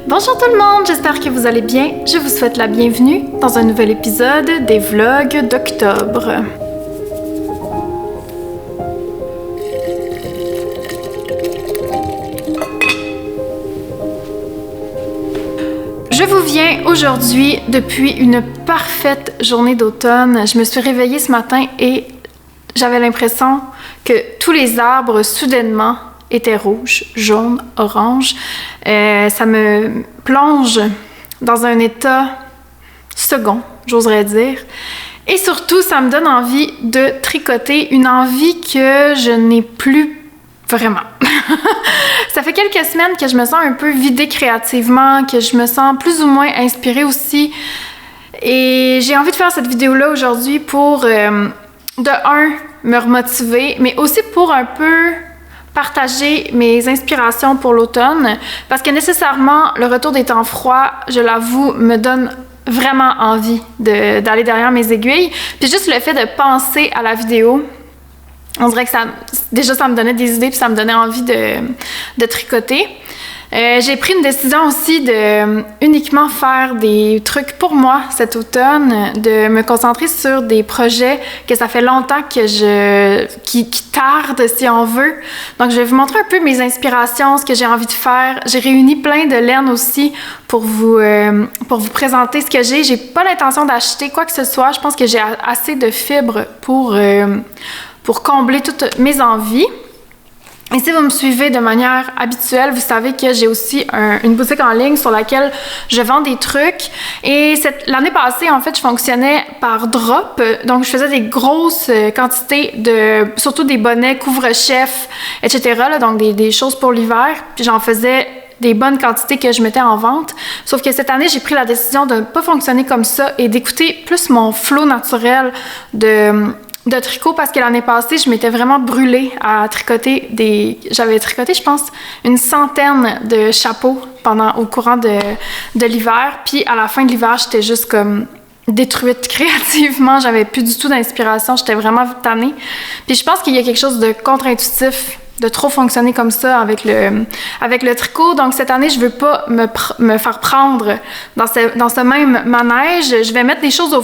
Bonjour tout le monde, j'espère que vous allez bien. Je vous souhaite la bienvenue dans un nouvel épisode des vlogs d'octobre. Je vous viens aujourd'hui depuis une parfaite journée d'automne. Je me suis réveillée ce matin et j'avais l'impression que tous les arbres soudainement étaient rouges, jaunes, oranges. Ça me plonge dans un état second, j'oserais dire. Et surtout, ça me donne envie de tricoter, une envie que je n'ai plus vraiment. Ça fait quelques semaines que je me sens un peu vidée créativement, que je me sens plus ou moins inspirée aussi. Et j'ai envie de faire cette vidéo-là aujourd'hui pour, me remotiver, mais aussi pour un peu partager mes inspirations pour l'automne, parce que nécessairement, le retour des temps froids, je l'avoue, me donne vraiment envie d'aller derrière mes aiguilles. Puis juste le fait de penser à la vidéo, on dirait que ça me donnait des idées, puis ça me donnait envie de tricoter. J'ai pris une décision aussi de uniquement faire des trucs pour moi cet automne, de me concentrer sur des projets que ça fait longtemps que qui tardent, si on veut. Donc, je vais vous montrer un peu mes inspirations, ce que j'ai envie de faire. J'ai réuni plein de laine aussi pour vous présenter ce que j'ai. J'ai pas l'intention d'acheter quoi que ce soit. Je pense que j'ai assez de fibres pour combler toutes mes envies. Et si vous me suivez de manière habituelle, vous savez que j'ai aussi une boutique en ligne sur laquelle je vends des trucs. Et l'année passée, en fait, je fonctionnais par drop. Donc, je faisais des grosses quantités surtout des bonnets, couvre-chefs, etc. Là, donc, des choses pour l'hiver. Puis, j'en faisais des bonnes quantités que je mettais en vente. Sauf que cette année, j'ai pris la décision de ne pas fonctionner comme ça et d'écouter plus mon flow naturel de tricot, parce que l'année passée, je m'étais vraiment brûlée à tricoter j'avais tricoté, je pense, une centaine de chapeaux au courant de l'hiver. Puis à la fin de l'hiver, j'étais juste comme détruite créativement. J'avais plus du tout d'inspiration. J'étais vraiment tannée. Puis je pense qu'il y a quelque chose de contre-intuitif de trop fonctionner comme ça avec le tricot. Donc cette année, je veux pas me faire prendre dans ce même manège. Je vais mettre des choses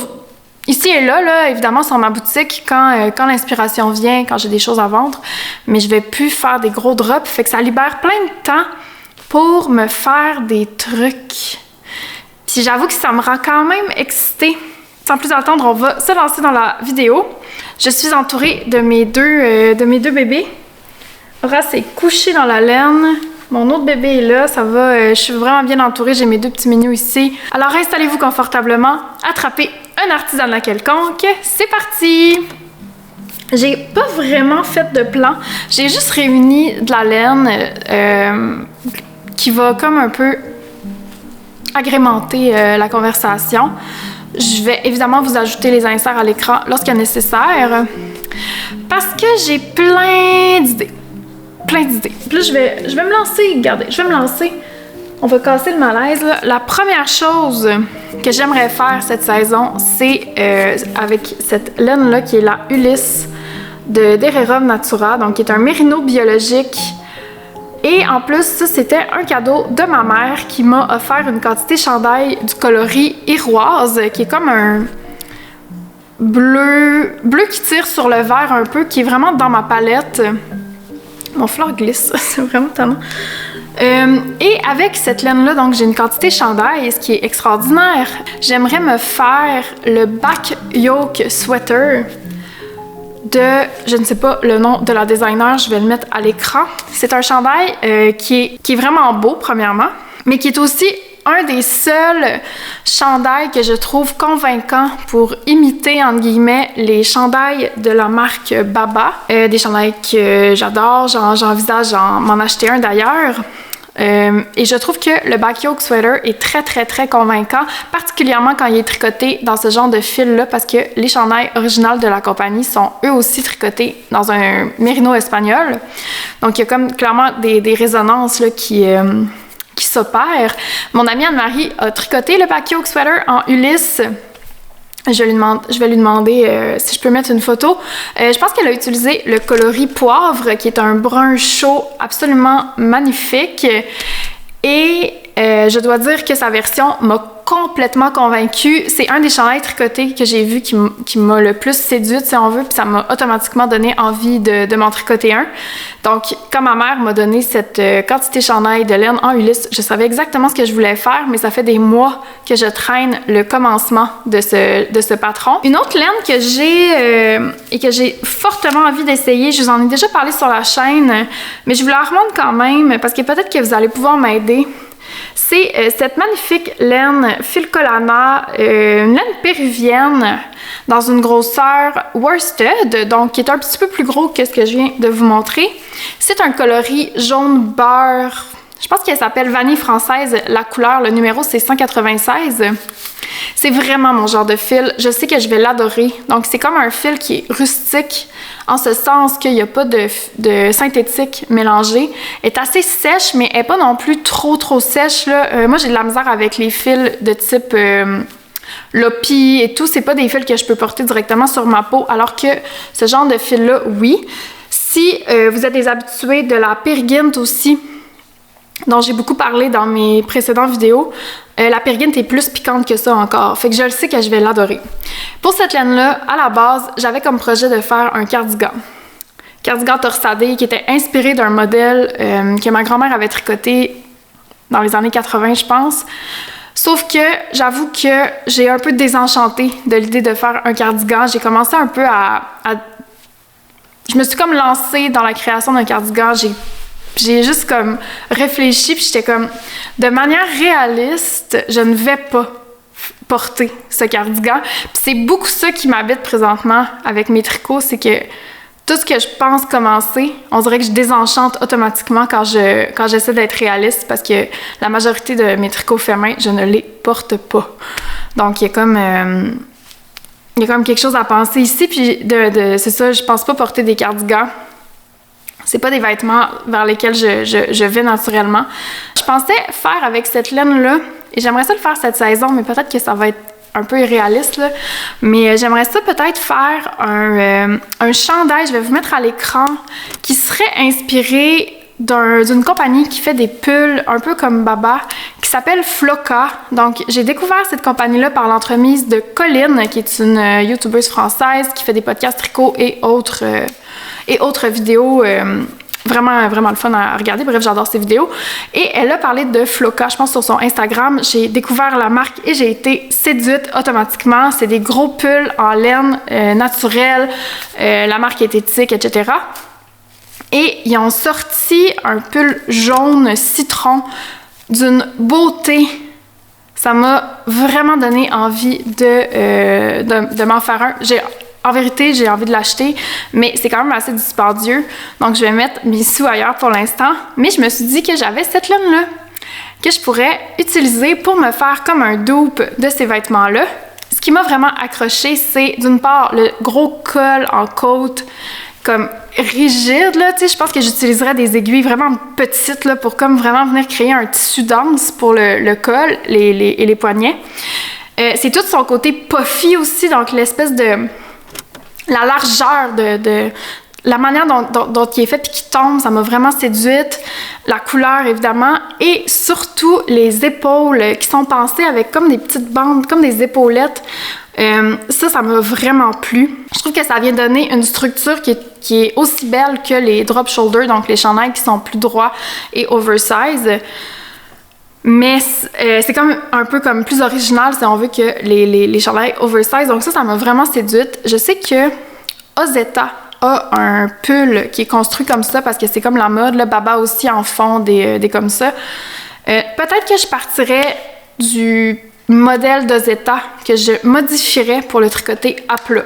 ici et là, évidemment, sur ma boutique, quand l'inspiration vient, quand j'ai des choses à vendre, mais je vais plus faire des gros drops, fait que ça libère plein de temps pour me faire des trucs. Puis j'avoue que ça me rend quand même excitée. Sans plus attendre, on va se lancer dans la vidéo. Je suis entourée de mes deux bébés. Horace est couché dans la laine. Mon autre bébé est là, ça va, je suis vraiment bien entourée, j'ai mes deux petits mignons ici. Alors installez-vous confortablement, attrapez un artisanat quelconque, c'est parti! J'ai pas vraiment fait de plan, j'ai juste réuni de la laine qui va comme un peu agrémenter la conversation. Je vais évidemment vous ajouter les inserts à l'écran lorsqu'il est nécessaire, parce que j'ai plein d'idées. Puis là, je vais me lancer, regardez, je vais me lancer. On va casser le malaise, là. La première chose que j'aimerais faire cette saison, c'est avec cette laine-là, qui est la Ulysse de Dererum Natura, donc qui est un mérino biologique. Et en plus, ça, c'était un cadeau de ma mère qui m'a offert une quantité chandail du coloris Iroise, qui est comme un bleu qui tire sur le vert un peu, qui est vraiment dans ma palette. Mon fleur glisse, c'est vraiment tellement. Et avec cette laine-là, donc j'ai une quantité chandail, ce qui est extraordinaire. J'aimerais me faire le back yoke sweater je ne sais pas le nom de la designer, je vais le mettre à l'écran. C'est un chandail qui est vraiment beau, premièrement, mais qui est aussi un des seuls chandails que je trouve convaincants pour imiter, entre guillemets, les chandails de la marque Baba. Des chandails que j'adore, j'envisage m'en acheter un d'ailleurs. Et je trouve que le back yoke sweater est très très très convaincant, particulièrement quand il est tricoté dans ce genre de fil-là, parce que les chandails originaux de la compagnie sont eux aussi tricotés dans un mérino espagnol. Donc il y a comme clairement des résonances là, qui s'opèrent. Mon amie Anne-Marie a tricoté le back yoke sweater en Ulysse. Je vais lui demander si je peux mettre une photo. Je pense qu'elle a utilisé le coloris poivre, qui est un brun chaud absolument magnifique. Et Je dois dire que sa version m'a complètement convaincue. C'est un des chandails tricotés que j'ai vu qui m'a le plus séduite, si on veut, puis ça m'a automatiquement donné envie de m'en tricoter un. Donc, quand ma mère m'a donné cette quantité de chandail de laine en Ulysse, je savais exactement ce que je voulais faire, mais ça fait des mois que je traîne le commencement de ce patron. Une autre laine que j'ai et que j'ai fortement envie d'essayer, je vous en ai déjà parlé sur la chaîne, mais je vous la remonte quand même parce que peut-être que vous allez pouvoir m'aider. C'est cette magnifique laine Filcolana, une laine péruvienne dans une grosseur worsted, donc qui est un petit peu plus gros que ce que je viens de vous montrer. C'est un coloris jaune beurre. Je pense qu'elle s'appelle Vanille française. La couleur, le numéro, c'est 196. C'est vraiment mon genre de fil. Je sais que je vais l'adorer. Donc, c'est comme un fil qui est rustique, en ce sens qu'il n'y a pas de synthétique mélangé. Elle est assez sèche, mais elle n'est pas non plus trop sèche, là. Moi, j'ai de la misère avec les fils de type Lopi et tout. C'est pas des fils que je peux porter directement sur ma peau, alors que ce genre de fil-là, oui. Si vous êtes des habitués de la Peer-Gynt aussi, dont j'ai beaucoup parlé dans mes précédentes vidéos, la Peer-Gynt est plus piquante que ça encore. Fait que je le sais que je vais l'adorer. Pour cette laine-là, à la base, j'avais comme projet de faire un cardigan. Cardigan torsadé qui était inspiré d'un modèle que ma grand-mère avait tricoté dans les années 80, je pense. Sauf que j'avoue que j'ai un peu désenchantée de l'idée de faire un cardigan. J'ai commencé un peu je me suis comme lancée dans la création d'un cardigan. J'ai juste comme réfléchi, puis j'étais comme, de manière réaliste, je ne vais pas porter ce cardigan. Puis c'est beaucoup ça qui m'habite présentement avec mes tricots, c'est que tout ce que je pense commencer, on dirait que je désenchante automatiquement quand j'essaie d'être réaliste, parce que la majorité de mes tricots faits main, je ne les porte pas. Donc il y a comme quelque chose à penser ici, puis c'est ça, je pense pas porter des cardigans. C'est pas des vêtements vers lesquels je vais naturellement. Je pensais faire avec cette laine-là, et j'aimerais ça le faire cette saison, mais peut-être que ça va être un peu irréaliste, là. Mais j'aimerais ça peut-être faire un chandail, je vais vous mettre à l'écran, qui serait inspiré d'une compagnie qui fait des pulls un peu comme Baba, qui s'appelle Floca. Donc, j'ai découvert cette compagnie-là par l'entremise de Colline, qui est une youtubeuse française qui fait des podcasts tricot et autres vidéos vraiment, vraiment le fun à regarder. Bref, j'adore ces vidéos. Et elle a parlé de Floca, je pense, sur son Instagram. J'ai découvert la marque et j'ai été séduite automatiquement. C'est des gros pulls en laine naturelle. La marque est éthique, etc. Et ils ont sorti un pull jaune citron d'une beauté. Ça m'a vraiment donné envie de m'en faire un. En vérité, j'ai envie de l'acheter, mais c'est quand même assez dispendieux. Donc, je vais mettre mes sous ailleurs pour l'instant. Mais je me suis dit que j'avais cette laine-là que je pourrais utiliser pour me faire comme un dupe de ces vêtements-là. Ce qui m'a vraiment accroché, c'est d'une part le gros col en côte comme rigide, là, tu sais, je pense que j'utiliserais des aiguilles vraiment petites, là, pour comme vraiment venir créer un tissu dense pour le col et les poignets. C'est tout son côté puffy aussi, donc l'espèce de... la largeur de la manière dont il est fait puis qui tombe, ça m'a vraiment séduite. La couleur, évidemment, et surtout les épaules qui sont pensées avec comme des petites bandes, comme des épaulettes. Ça m'a vraiment plu. Je trouve que ça vient donner une structure qui est aussi belle que les drop shoulders, donc les chandails qui sont plus droits et oversize. Mais c'est comme un peu comme plus original, si on veut, que les chandails oversize. Donc ça m'a vraiment séduite. Je sais que Ozetta a un pull qui est construit comme ça parce que c'est comme la mode. Là, Baba aussi en font des comme ça. Peut-être que je partirais du modèle d'Ozetta que je modifierais pour le tricoter à plat,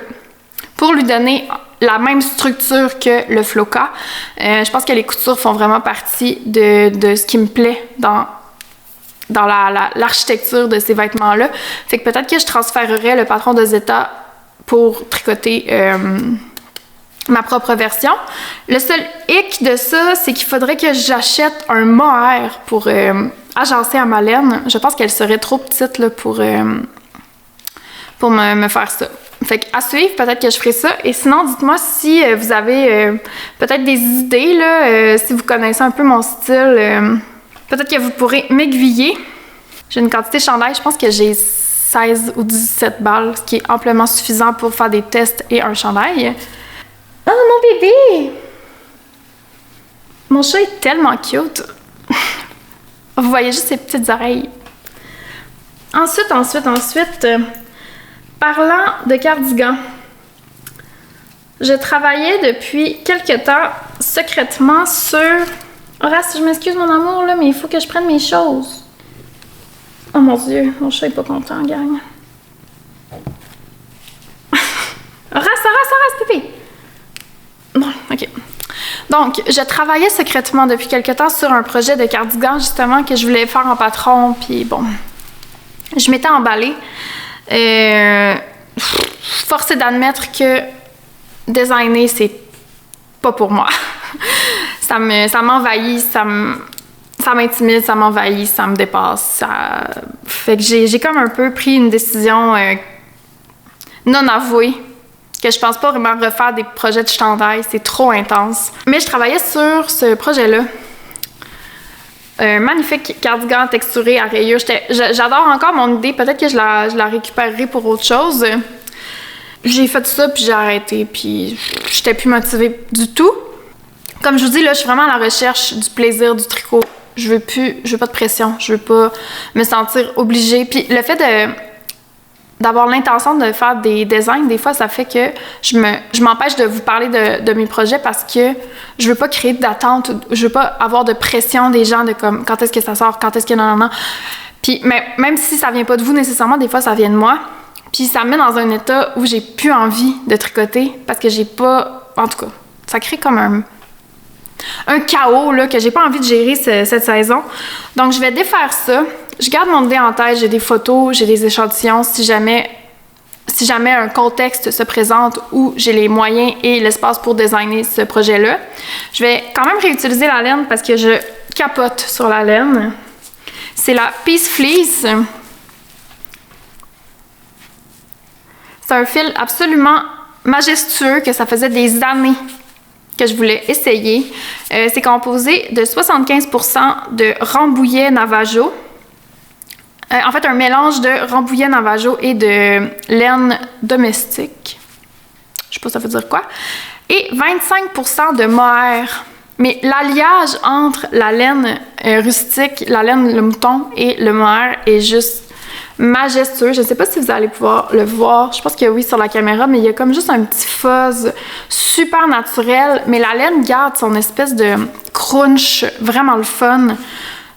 pour lui donner la même structure que le Floca. Je pense que les coutures font vraiment partie de ce qui me plaît dans l'architecture de ces vêtements-là. Fait que peut-être que je transférerais le patron de Zeta pour tricoter ma propre version. Le seul hic de ça, c'est qu'il faudrait que j'achète un mohair pour agencer à ma laine. Je pense qu'elle serait trop petite là, pour me faire ça. Fait qu'à suivre, peut-être que je ferai ça. Et sinon, dites-moi si vous avez peut-être des idées, là, si vous connaissez un peu mon style. Peut-être que vous pourrez m'aiguiller. J'ai une quantité de chandail, je pense que j'ai 16 ou 17 balles, ce qui est amplement suffisant pour faire des tests et un chandail. Oh, mon bébé! Mon chat est tellement cute! Vous voyez juste ses petites oreilles. Ensuite, parlant de cardigan, je travaillais depuis quelque temps secrètement sur... Horace, je m'excuse mon amour, là, mais il faut que je prenne mes choses. Oh mon Dieu, mon chat est pas content, gang. Horace, bébé! Bon, OK. Donc, je travaillais secrètement depuis quelque temps sur un projet de cardigan, justement, que je voulais faire en patron, puis bon, je m'étais emballée. Force est d'admettre que designer, c'est pas pour moi. ça m'envahit, ça m'intimide, ça m'envahit, ça me dépasse. Fait que j'ai comme un peu pris une décision non avouée, que je pense pas vraiment refaire des projets de chandail, c'est trop intense. Mais je travaillais sur ce projet-là. Un magnifique cardigan texturé à rayures. J'adore encore mon idée, peut-être que je la récupérerai pour autre chose. J'ai fait ça, puis j'ai arrêté, puis j'étais plus motivée du tout. Comme je vous dis, là, je suis vraiment à la recherche du plaisir du tricot. Je veux pas de pression, je veux pas me sentir obligée. Puis le fait d'avoir l'intention de faire des designs, des fois, ça fait que je m'empêche de vous parler de mes projets parce que je veux pas créer d'attente, je veux pas avoir de pression des gens de comme quand est-ce que ça sort, quand est-ce que non. Puis même si ça vient pas de vous nécessairement, des fois, ça vient de moi. Puis ça me met dans un état où j'ai plus envie de tricoter parce que j'ai pas... En tout cas, ça crée comme un chaos là, que j'ai pas envie de gérer cette saison. Donc, je vais défaire ça. Je garde mon idée en tête, j'ai des photos, j'ai des échantillons. Si jamais un contexte se présente où j'ai les moyens et l'espace pour designer ce projet-là, je vais quand même réutiliser la laine parce que je capote sur la laine. C'est la Peace Fleece. C'est un fil absolument majestueux que ça faisait des années que je voulais essayer. C'est composé de 75% de Rambouillet Navajo. En fait, un mélange de Rambouillet Navajo et de laine domestique. Je sais pas ça veut dire quoi. Et 25% de mohair. Mais l'alliage entre la laine rustique, la laine le mouton et le mohair est juste majestueux. Je ne sais pas si vous allez pouvoir le voir. Je pense que oui sur la caméra, mais il y a comme juste un petit fuzz super naturel. Mais la laine garde son espèce de crunch vraiment le fun.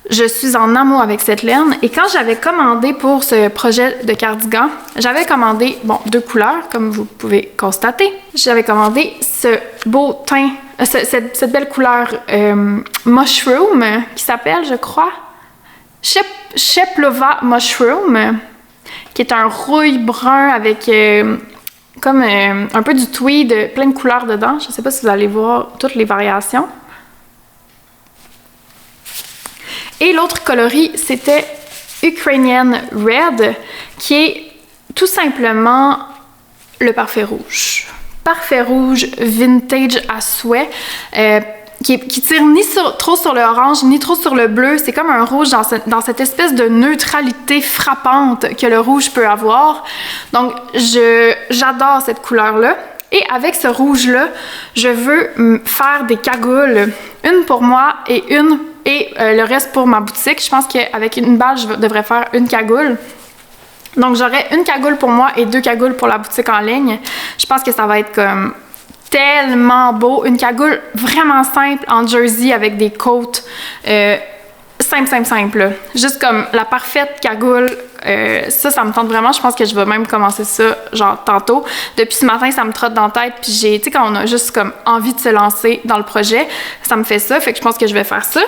Je suis en amour avec cette laine. Et quand j'avais commandé pour ce projet de cardigan, j'avais commandé, bon, 2 couleurs, comme vous pouvez constater. J'avais commandé ce beau teint, cette belle couleur mushroom, qui s'appelle, je crois, Sheplova Mushroom, qui est un rouille brun avec comme un peu du tweed, plein de couleurs dedans. Je ne sais pas si vous allez voir toutes les variations. Et l'autre coloris, c'était Ukrainian Red, qui est tout simplement le parfait rouge. Parfait rouge vintage à souhait. Qui tire ni trop sur le orange, ni trop sur le bleu. C'est comme un rouge dans cette espèce de neutralité frappante que le rouge peut avoir. Donc, j'adore cette couleur-là. Et avec ce rouge-là, je veux faire des cagoules. Une pour moi et le reste pour ma boutique. Je pense qu'avec une balle, je devrais faire une cagoule. Donc, j'aurai une cagoule pour moi et 2 cagoules pour la boutique en ligne. Je pense que ça va être comme... tellement beau. Une cagoule vraiment simple en jersey avec des côtes simple. Là. Juste comme la parfaite cagoule. Ça me tente vraiment. Je pense que je vais même commencer ça genre tantôt. Depuis ce matin, ça me trotte dans la tête. Puis tu sais, quand on a juste comme envie de se lancer dans le projet, ça me fait ça. Fait que je pense que je vais faire ça.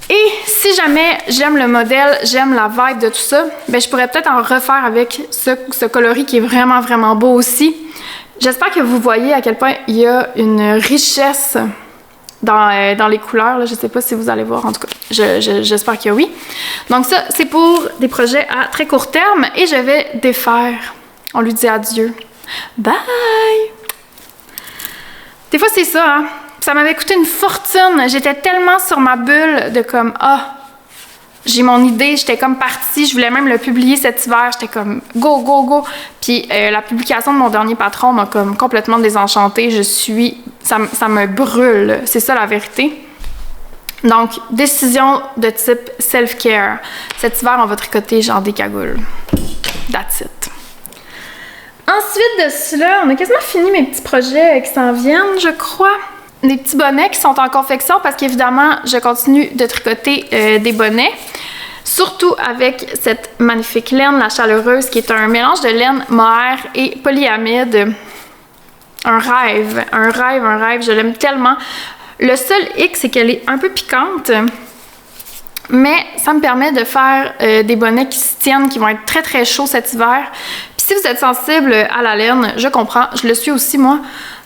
Et si jamais j'aime le modèle, j'aime la vibe de tout ça, ben je pourrais peut-être en refaire avec ce coloris qui est vraiment, vraiment beau aussi. J'espère que vous voyez à quel point il y a une richesse dans les couleurs. Là. Je ne sais pas si vous allez voir, en tout cas, j'espère que oui. Donc ça, c'est pour des projets à très court terme et je vais défaire. On lui dit adieu. Bye! Des fois, c'est ça, hein? Ça m'avait coûté une fortune. J'étais tellement sur ma bulle de comme, j'ai mon idée, j'étais comme partie, je voulais même le publier cet hiver, j'étais comme go, go, go. Puis la publication de mon dernier patron m'a comme complètement désenchantée. Ça me brûle, c'est ça la vérité. Donc, décision de type self-care. Cet hiver, on va tricoter genre des cagoules. That's it. Ensuite de cela, on a quasiment fini mes petits projets qui s'en viennent, je crois. Des petits bonnets qui sont en confection parce qu'évidemment, je continue de tricoter des bonnets. Surtout avec cette magnifique laine, la chaleureuse, qui est un mélange de laine mohair et polyamide. Un rêve, je l'aime tellement. Le seul hic, c'est qu'elle est un peu piquante, mais ça me permet de faire des bonnets qui se tiennent, qui vont être très très chauds cet hiver. Puis si vous êtes sensible à la laine, je comprends, je le suis aussi moi,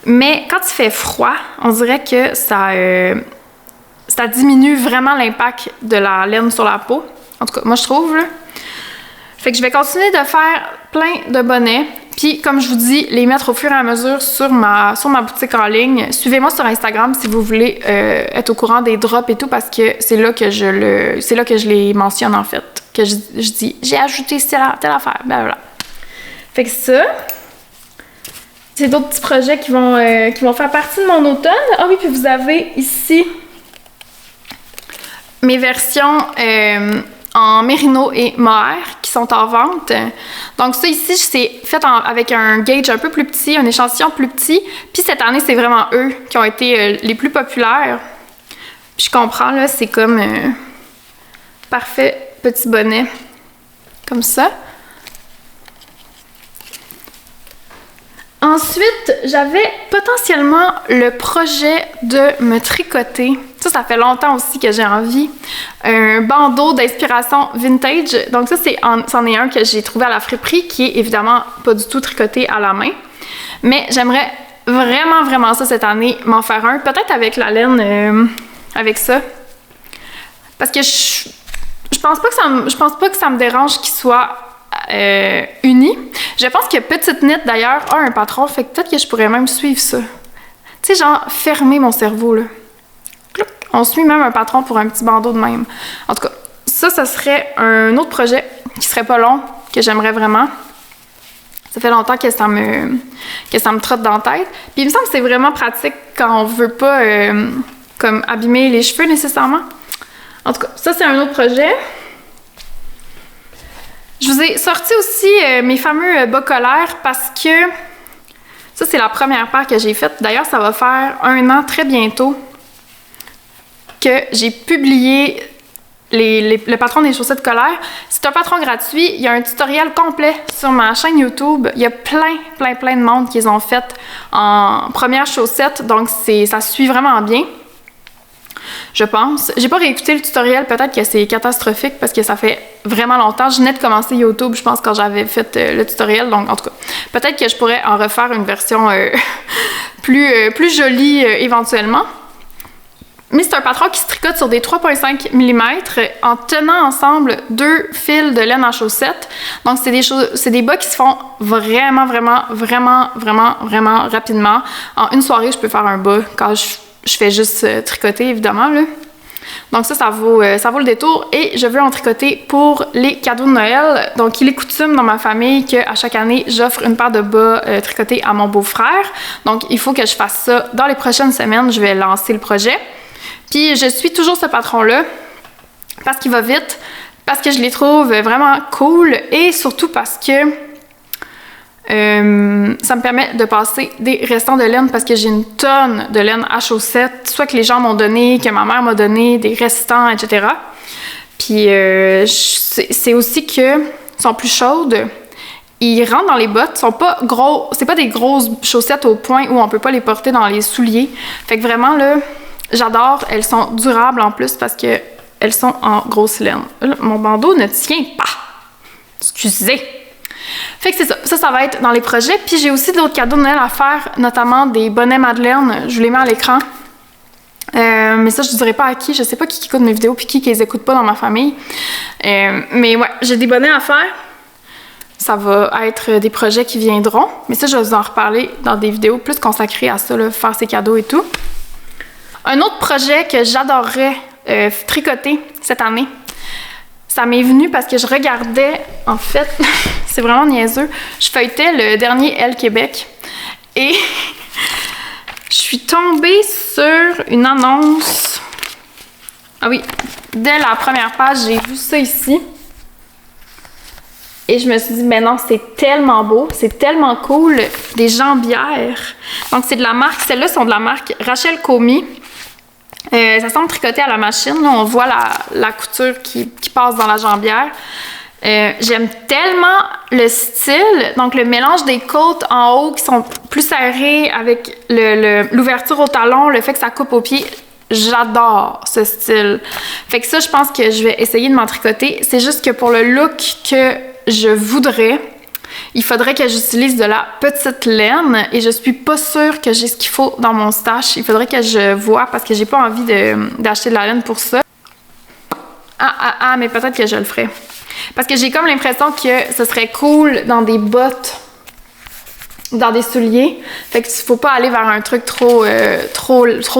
mais quand il fait froid, on dirait que ça diminue vraiment l'impact de la laine sur la peau. En tout cas, moi je trouve, là. Fait que je vais continuer de faire plein de bonnets. Puis, comme je vous dis, les mettre au fur et à mesure sur ma boutique en ligne. Suivez-moi sur Instagram si vous voulez être au courant des drops et tout, parce que c'est là que je les mentionne, en fait. Que je dis, j'ai ajouté telle affaire, blablabla. Fait que ça, c'est d'autres petits projets qui vont faire partie de mon automne. Ah oui, puis vous avez ici mes versions en mérino et mohair qui sont en vente. Donc ça ici, c'est fait avec un gauge un peu plus petit, un échantillon plus petit. Puis cette année, c'est vraiment eux qui ont été les plus populaires. Puis je comprends, là, c'est comme parfait petit bonnet. Comme ça. Ensuite, j'avais potentiellement le projet de me tricoter. Ça fait longtemps aussi que j'ai envie. Un bandeau d'inspiration vintage. Donc ça, c'en est un que j'ai trouvé à la friperie, qui est évidemment pas du tout tricoté à la main. Mais j'aimerais vraiment, vraiment ça cette année, m'en faire un. Peut-être avec la laine, avec ça. Parce que je pense pas que ça me dérange qu'il soit uni. Je pense que Petite Knit, d'ailleurs, a un patron, fait que peut-être que je pourrais même suivre ça. Tu sais, genre, fermer mon cerveau, là. On suit même un patron pour un petit bandeau de même. En tout cas, ça serait un autre projet qui serait pas long, que j'aimerais vraiment. Ça fait longtemps que ça me trotte dans la tête. Puis il me semble que c'est vraiment pratique quand on veut pas comme abîmer les cheveux nécessairement. En tout cas, ça c'est un autre projet. Je vous ai sorti aussi mes fameux bas colères parce que ça c'est la première paire que j'ai faite. D'ailleurs, ça va faire 1 an très bientôt que j'ai publié le patron des chaussettes colères. C'est un patron gratuit. Il y a un tutoriel complet sur ma chaîne YouTube. Il y a plein de monde qui les ont fait en première chaussette. Donc, ça suit vraiment bien. Je pense. J'ai pas réécouté le tutoriel. Peut-être que c'est catastrophique parce que ça fait vraiment longtemps. Je venais de commencer YouTube, je pense, quand j'avais fait le tutoriel. Donc, en tout cas, peut-être que je pourrais en refaire une version plus jolie éventuellement. Mais c'est un patron qui se tricote sur des 3,5 mm en tenant ensemble 2 fils de laine en chaussette. Donc, c'est des bas qui se font vraiment rapidement. En une soirée, je peux faire un bas quand je fais juste tricoter, évidemment, là. Donc ça vaut le détour. Et je veux en tricoter pour les cadeaux de Noël. Donc, il est coutume dans ma famille qu'à chaque année, j'offre une paire de bas tricotés à mon beau-frère. Donc, il faut que je fasse ça dans les prochaines semaines. Je vais lancer le projet. Puis je suis toujours ce patron-là parce qu'il va vite, parce que je les trouve vraiment cool et surtout parce que ça me permet de passer des restants de laine parce que j'ai une tonne de laine à chaussettes, soit que les gens m'ont donné, que ma mère m'a donné, des restants, etc. Puis c'est aussi que sont plus chaudes. Ils rentrent dans les bottes, sont pas gros, c'est pas des grosses chaussettes au point où on peut pas les porter dans les souliers. Fait que vraiment là, j'adore, elles sont durables en plus parce que elles sont en grosse laine. Là, mon bandeau ne tient pas. Excusez. Fait que c'est ça. Ça va être dans les projets. Puis j'ai aussi d'autres cadeaux de Noël à faire, notamment des bonnets Madeleine. Je vous les mets à l'écran. Mais ça, je ne dirais pas à qui. Je sais pas qui écoute mes vidéos puis qui les écoute pas dans ma famille. Mais ouais, j'ai des bonnets à faire. Ça va être des projets qui viendront. Mais ça, je vais vous en reparler dans des vidéos plus consacrées à ça, là, faire ces cadeaux et tout. Un autre projet que j'adorerais tricoter cette année, ça m'est venu parce que je regardais, en fait, c'est vraiment niaiseux, je feuilletais le dernier Elle Québec et je suis tombée sur une annonce. Ah oui, dès la première page, j'ai vu ça ici. Et je me suis dit, ben non, c'est tellement beau, c'est tellement cool, des jambières. Donc, c'est de la marque, celles-là sont de la marque Rachel Comey. Ça semble tricoté à la machine, là, on voit la couture qui passe dans la jambière. J'aime tellement le style, donc le mélange des côtes en haut qui sont plus serrées avec l'ouverture au talon, le fait que ça coupe au pied. J'adore ce style. Fait que ça, je pense que je vais essayer de m'en tricoter. C'est juste que pour le look que je voudrais, il faudrait que j'utilise de la petite laine et je suis pas sûre que j'ai ce qu'il faut dans mon stash. Il faudrait que je vois parce que j'ai pas envie d'acheter de la laine pour ça. Mais peut-être que je le ferai. Parce que j'ai comme l'impression que ce serait cool dans des bottes, dans des souliers. Fait que faut pas aller vers un truc trop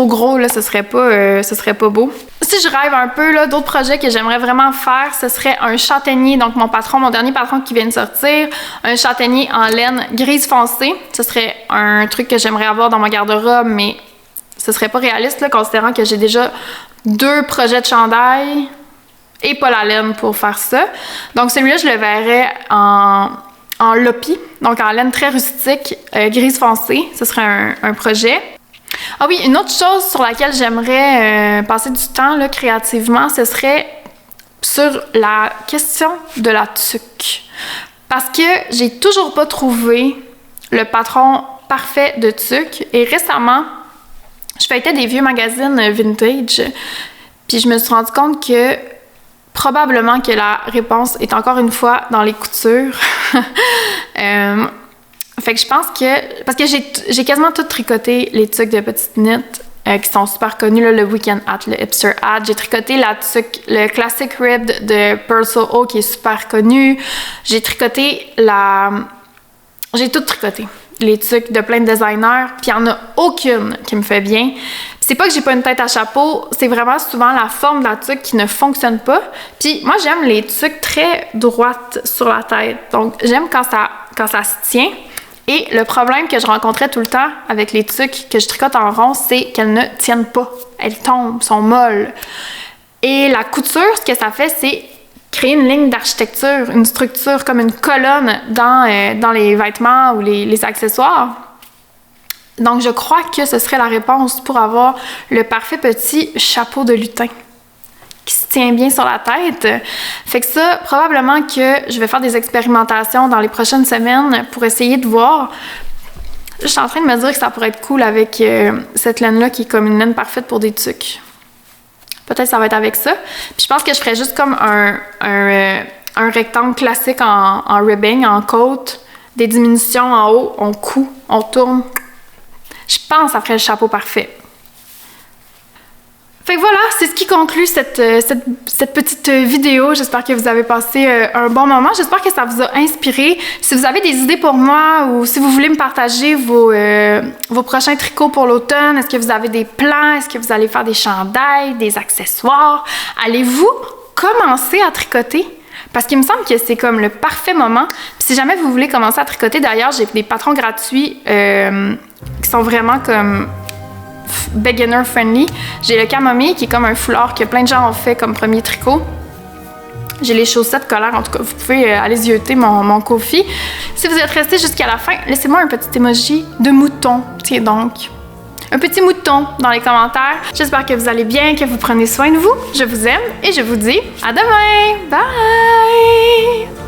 gros, là, ce serait pas beau. Si je rêve un peu, là, d'autres projets que j'aimerais vraiment faire, ce serait un châtaignier. Donc mon dernier patron qui vient de sortir, un châtaignier en laine grise foncée. Ce serait un truc que j'aimerais avoir dans ma garde-robe, mais ce serait pas réaliste, là, considérant que j'ai déjà 2 projets de chandail et pas la laine pour faire ça. Donc celui-là, je le verrais en lopi, donc en laine très rustique, grise foncée. Ce serait un projet. Ah oui, une autre chose sur laquelle j'aimerais passer du temps là, créativement, ce serait sur la question de la tuque. Parce que j'ai toujours pas trouvé le patron parfait de tuque. Et récemment, je feuilletais des vieux magazines vintage, puis je me suis rendu compte que probablement que la réponse est encore une fois dans les coutures. Fait que je pense que... Parce que j'ai quasiment tout tricoté les tuques de petites knits qui sont super connues, là, le Weekend Hat, le Hipster Hat. J'ai tricoté la tuque, le Classic Ribbed de Pearl Soho qui est super connu. J'ai tricoté J'ai tout tricoté. Les tuques de plein de designers, puis il n'y en a aucune qui me fait bien. C'est pas que j'ai pas une tête à chapeau, c'est vraiment souvent la forme de la tuque qui ne fonctionne pas. Puis moi, j'aime les tuques très droites sur la tête. Donc, j'aime quand ça se tient. Et le problème que je rencontrais tout le temps avec les tuques que je tricote en rond, c'est qu'elles ne tiennent pas. Elles tombent, sont molles. Et la couture, ce que ça fait, c'est créer une ligne d'architecture, une structure comme une colonne dans les vêtements ou les accessoires. Donc, je crois que ce serait la réponse pour avoir le parfait petit chapeau de lutin qui se tient bien sur la tête. Fait que ça, probablement que je vais faire des expérimentations dans les prochaines semaines pour essayer de voir. Je suis en train de me dire que ça pourrait être cool avec cette laine-là qui est comme une laine parfaite pour des tuques. Peut-être ça va être avec ça. Puis je pense que je ferais juste comme un rectangle classique en ribbing, en côte, des diminutions en haut, on coud, on tourne. Je pense que ça ferait le chapeau parfait. Fait que voilà, c'est ce qui conclut cette petite vidéo. J'espère que vous avez passé un bon moment. J'espère que ça vous a inspiré. Si vous avez des idées pour moi ou si vous voulez me partager vos prochains tricots pour l'automne, est-ce que vous avez des plans? Est-ce que vous allez faire des chandails, des accessoires? Allez-vous commencer à tricoter? Parce qu'il me semble que c'est comme le parfait moment. Puis si jamais vous voulez commencer à tricoter, d'ailleurs, j'ai des patrons gratuits qui sont vraiment comme beginner friendly. J'ai le camomille qui est comme un foulard que plein de gens ont fait comme premier tricot. J'ai les chaussettes collants, en tout cas, vous pouvez aller zioter mon Ko-fi. Si vous êtes resté jusqu'à la fin, laissez-moi un petit emoji de mouton. Tiens donc, un petit mouton dans les commentaires. J'espère que vous allez bien, que vous prenez soin de vous. Je vous aime et je vous dis à demain. Bye!